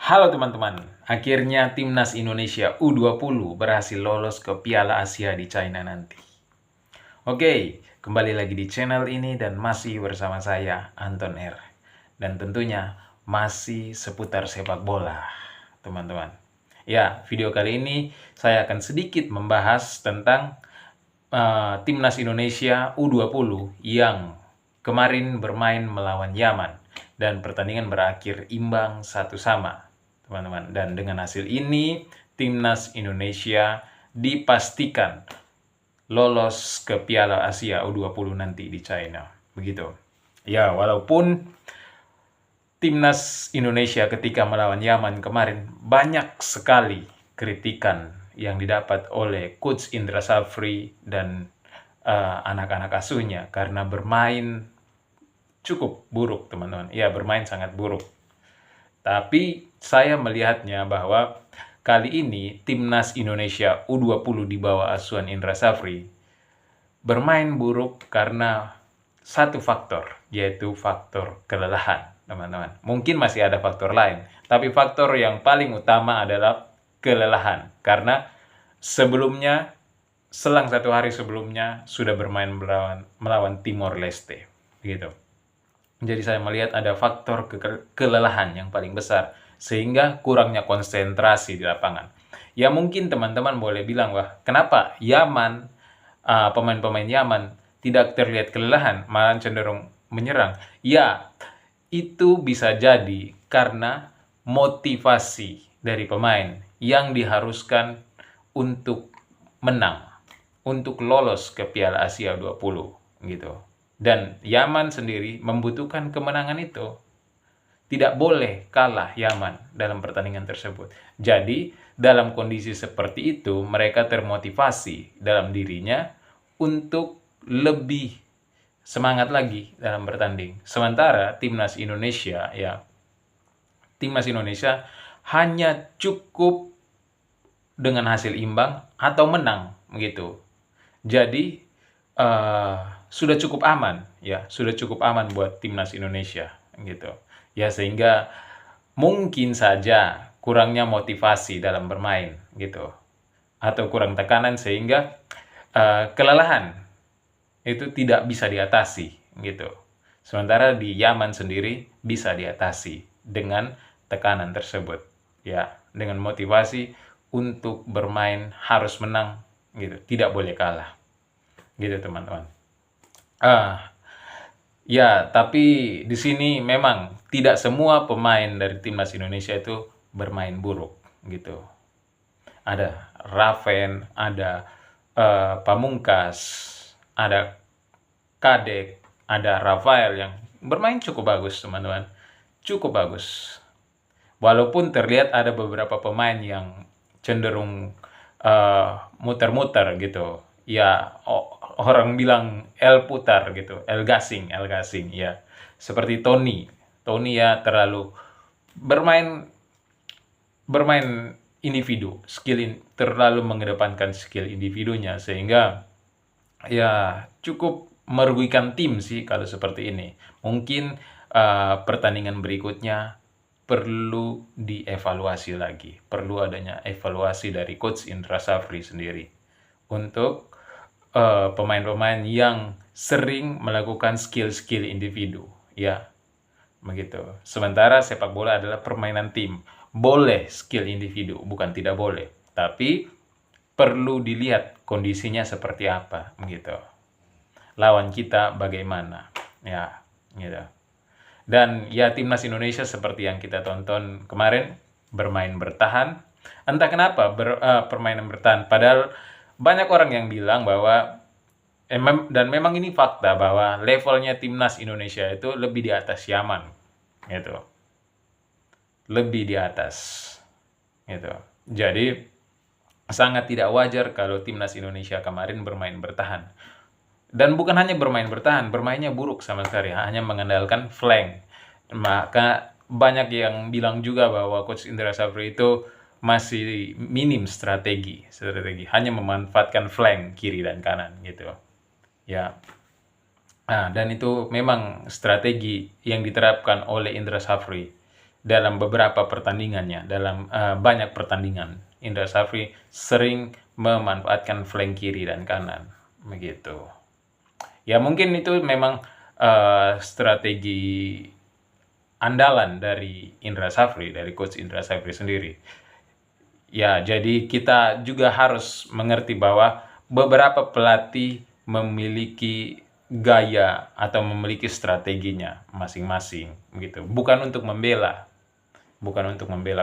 Halo teman-teman, akhirnya Timnas Indonesia U20 berhasil lolos ke Piala Asia di China nanti. Oke, kembali lagi di channel ini dan masih bersama saya, Anton R. Dan tentunya masih seputar sepak bola, teman-teman. Ya, video kali ini saya akan sedikit membahas tentang Timnas Indonesia U20 yang kemarin bermain melawan Yaman dan pertandingan berakhir imbang 1-1, teman-teman. Dan dengan hasil ini, Timnas Indonesia dipastikan lolos ke Piala Asia U20 nanti di China. Begitu. Ya, walaupun Timnas Indonesia ketika melawan Yaman kemarin banyak sekali kritikan yang didapat oleh Coach Indra Safri dan anak-anak asuhnya karena bermain cukup buruk, teman-teman. Ya, bermain sangat buruk. Tapi saya melihatnya bahwa kali ini Timnas Indonesia U20 di bawah asuhan Indra Safri bermain buruk karena satu faktor, yaitu faktor kelelahan, teman-teman. Mungkin masih ada faktor lain, tapi faktor yang paling utama adalah kelelahan. Karena sebelumnya, selang 1 hari sebelumnya, sudah bermain melawan Timor Leste. Begitu. Jadi saya melihat ada faktor kelelahan yang paling besar, sehingga kurangnya konsentrasi di lapangan. Ya mungkin teman-teman boleh bilang, wah kenapa Yaman, pemain-pemain Yaman tidak terlihat kelelahan, malah cenderung menyerang. Ya, itu bisa jadi karena motivasi dari pemain yang diharuskan untuk menang, untuk lolos ke Piala Asia 20 gitu. Dan Yaman sendiri membutuhkan kemenangan itu. Tidak boleh kalah Yaman dalam pertandingan tersebut. Jadi, dalam kondisi seperti itu, mereka termotivasi dalam dirinya untuk lebih semangat lagi dalam bertanding. Sementara Timnas Indonesia hanya cukup dengan hasil imbang atau menang begitu. Jadi sudah cukup aman buat Timnas Indonesia gitu. Ya, sehingga mungkin saja kurangnya motivasi dalam bermain gitu, atau kurang tekanan sehingga kelelahan itu tidak bisa diatasi gitu. Sementara di Yaman sendiri bisa diatasi dengan tekanan tersebut, ya, dengan motivasi untuk bermain harus menang gitu, tidak boleh kalah gitu, teman-teman. Ya, tapi di sini memang tidak semua pemain dari Timnas Indonesia itu bermain buruk gitu. Ada Raven, ada Pamungkas, ada Kadek, ada Rafael yang bermain cukup bagus, teman-teman. Cukup bagus. Walaupun terlihat ada beberapa pemain yang cenderung muter-muter gitu. Ya, orang bilang El putar gitu, El gasing ya. Seperti Tony ya terlalu bermain individu, terlalu mengedepankan skill individunya sehingga ya cukup merugikan tim sih kalau seperti ini. Mungkin pertandingan berikutnya perlu dievaluasi lagi. Perlu adanya evaluasi dari Coach Indra Safri sendiri untuk pemain-pemain yang sering melakukan skill-skill individu, ya, begitu. Sementara sepak bola adalah permainan tim. Boleh skill individu, bukan tidak boleh, tapi perlu dilihat kondisinya seperti apa, begitu. Lawan kita bagaimana, ya, gitu. Dan ya Timnas Indonesia seperti yang kita tonton kemarin, bermain bertahan. Entah kenapa permainan bertahan, padahal banyak orang yang bilang bahwa dan memang ini fakta bahwa levelnya Timnas Indonesia itu lebih di atas Yaman gitu. Lebih di atas gitu. Jadi sangat tidak wajar kalau Timnas Indonesia kemarin bermain bertahan. Dan bukan hanya bermain bertahan, bermainnya buruk sama sekali, hanya mengandalkan flank. Maka banyak yang bilang juga bahwa Coach Indra Safri itu masih minim strategi, hanya memanfaatkan flank kiri dan kanan gitu. Ya. Nah, dan itu memang strategi yang diterapkan oleh Indra Safri dalam beberapa pertandingannya, dalam banyak pertandingan. Indra Safri sering memanfaatkan flank kiri dan kanan, begitu. Ya mungkin itu memang strategi andalan dari Indra Safri, dari coach Indra Safri sendiri. Ya, jadi kita juga harus mengerti bahwa beberapa pelatih memiliki gaya atau memiliki strateginya masing-masing, gitu. Bukan untuk membela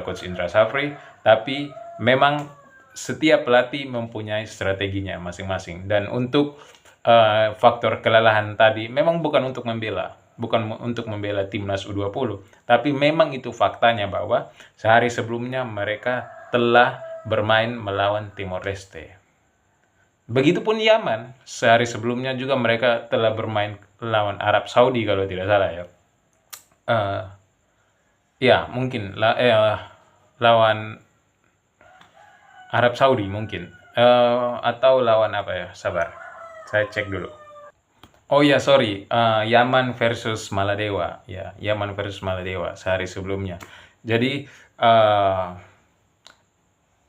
coach Indra Safri, tapi memang setiap pelatih mempunyai strateginya masing-masing. Dan untuk faktor kelelahan tadi memang bukan untuk membela timnas U20, tapi memang itu faktanya bahwa sehari sebelumnya mereka telah bermain melawan Timor Leste. Begitupun Yaman, sehari sebelumnya juga mereka telah bermain lawan Arab Saudi kalau tidak salah ya. Ya mungkin lawan Arab Saudi mungkin, atau lawan apa ya? Sabar, saya cek dulu. Oh ya, sorry, Yaman versus Maladewa, ya, Yaman versus Maladewa sehari sebelumnya. Jadi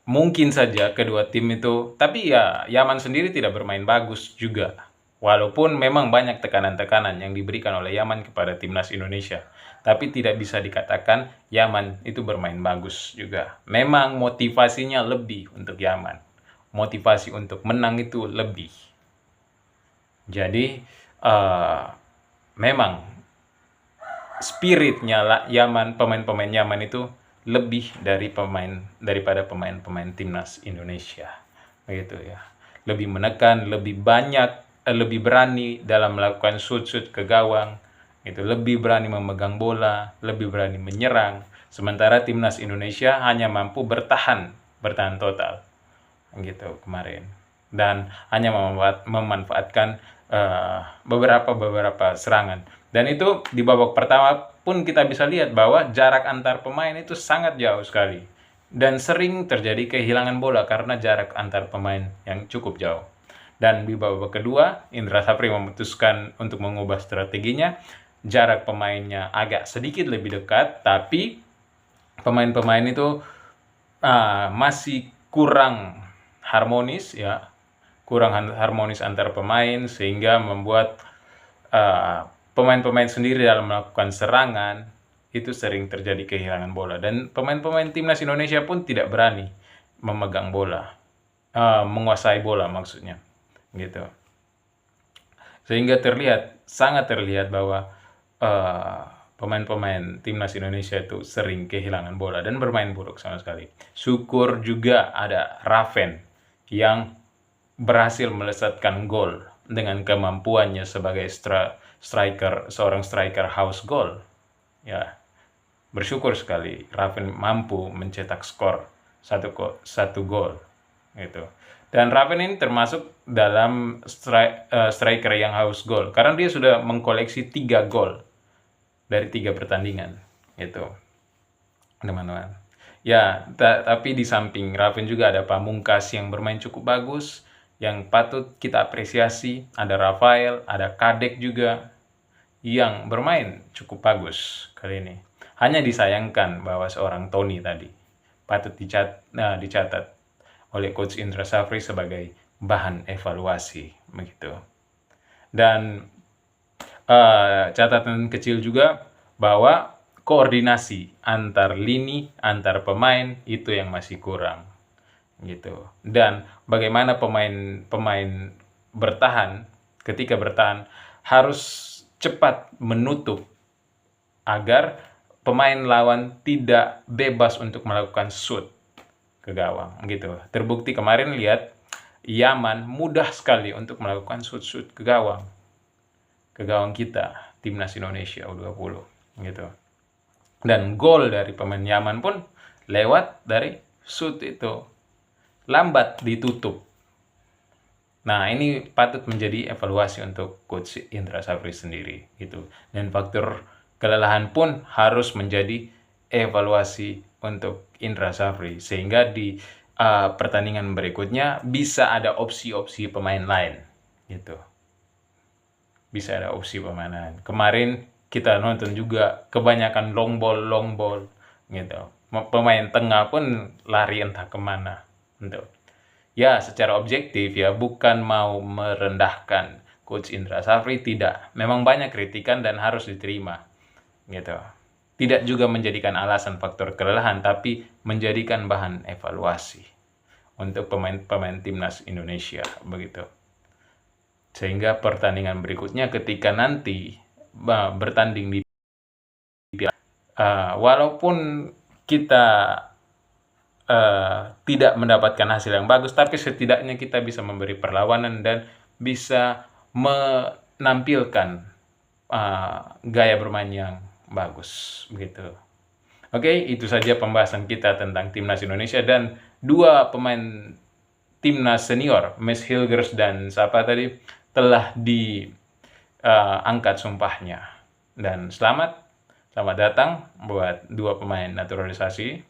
mungkin saja kedua tim itu, tapi ya Yaman sendiri tidak bermain bagus juga. Walaupun memang banyak tekanan-tekanan yang diberikan oleh Yaman kepada timnas Indonesia, tapi tidak bisa dikatakan Yaman itu bermain bagus juga. Memang motivasinya lebih untuk Yaman. Motivasi untuk menang itu lebih. Jadi memang spiritnya Yaman, pemain-pemain Yaman itu lebih daripada pemain-pemain timnas Indonesia, begitu ya. Lebih menekan, lebih banyak, lebih berani dalam melakukan shoot ke gawang, itu lebih berani memegang bola, lebih berani menyerang. Sementara timnas Indonesia hanya mampu bertahan total, gitu kemarin, dan hanya memanfaatkan beberapa serangan. Dan itu di babak pertama pun kita bisa lihat bahwa jarak antar pemain itu sangat jauh sekali. Dan sering terjadi kehilangan bola karena jarak antar pemain yang cukup jauh. Dan di babak kedua, Indra Safri memutuskan untuk mengubah strateginya. Jarak pemainnya agak sedikit lebih dekat, tapi pemain-pemain itu masih kurang harmonis ya. Kurang harmonis antar pemain, sehingga membuat pemain-pemain sendiri dalam melakukan serangan itu sering terjadi kehilangan bola, dan pemain-pemain timnas Indonesia pun tidak berani memegang bola, menguasai bola maksudnya, gitu. Sehingga sangat terlihat bahwa pemain-pemain timnas Indonesia itu sering kehilangan bola dan bermain buruk sama sekali. Syukur juga ada Raven yang berhasil melesatkan gol dengan kemampuannya sebagai seorang striker house goal. Ya, bersyukur sekali Raven mampu mencetak skor satu gol, gitu. Dan Raven ini termasuk dalam striker yang house goal karena dia sudah mengkoleksi 3 gol dari 3 pertandingan, gitu, teman-teman. Ya, tapi di samping Raven juga ada Pamungkas yang bermain cukup bagus, yang patut kita apresiasi. Ada Rafael, ada Kadek juga yang bermain cukup bagus kali ini. Hanya disayangkan bahwa seorang Tony tadi patut dicatat oleh Coach Indra Safri sebagai bahan evaluasi, begitu. Dan catatan kecil juga bahwa koordinasi antar lini, antar pemain itu yang masih kurang, gitu. Dan bagaimana pemain bertahan, ketika bertahan harus cepat menutup agar pemain lawan tidak bebas untuk melakukan shoot ke gawang, gitu. Terbukti kemarin, lihat, Yaman mudah sekali untuk melakukan shoot ke gawang kita, timnas Indonesia U20, gitu. Dan gol dari pemain Yaman pun lewat dari shoot itu, lambat ditutup. Nah, ini patut menjadi evaluasi untuk Coach Indra Safri sendiri, gitu. Dan faktor kelelahan pun harus menjadi evaluasi untuk Indra Safri, sehingga di pertandingan berikutnya bisa ada opsi-opsi pemain lain, gitu. Bisa ada opsi pemain lain. Kemarin kita nonton juga kebanyakan long ball, gitu. Pemain tengah pun lari entah kemana, gitu. Ya, secara objektif ya, bukan mau merendahkan Coach Indra Safri, tidak. Memang banyak kritikan dan harus diterima, gitu. Tidak juga menjadikan alasan faktor kelelahan, tapi menjadikan bahan evaluasi untuk pemain-pemain timnas Indonesia, begitu. Sehingga pertandingan berikutnya ketika nanti bertanding di walaupun kita tidak mendapatkan hasil yang bagus, tapi setidaknya kita bisa memberi perlawanan dan bisa menampilkan gaya bermain yang bagus, begitu. Oke, itu saja pembahasan kita tentang timnas Indonesia dan dua pemain timnas senior, Mes Hilgers dan siapa tadi, telah diangkat sumpahnya. Dan selamat datang buat dua pemain naturalisasi.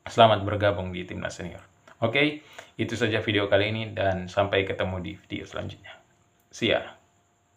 Selamat bergabung di timnas senior. Oke, itu saja video kali ini dan sampai ketemu di video selanjutnya. See ya.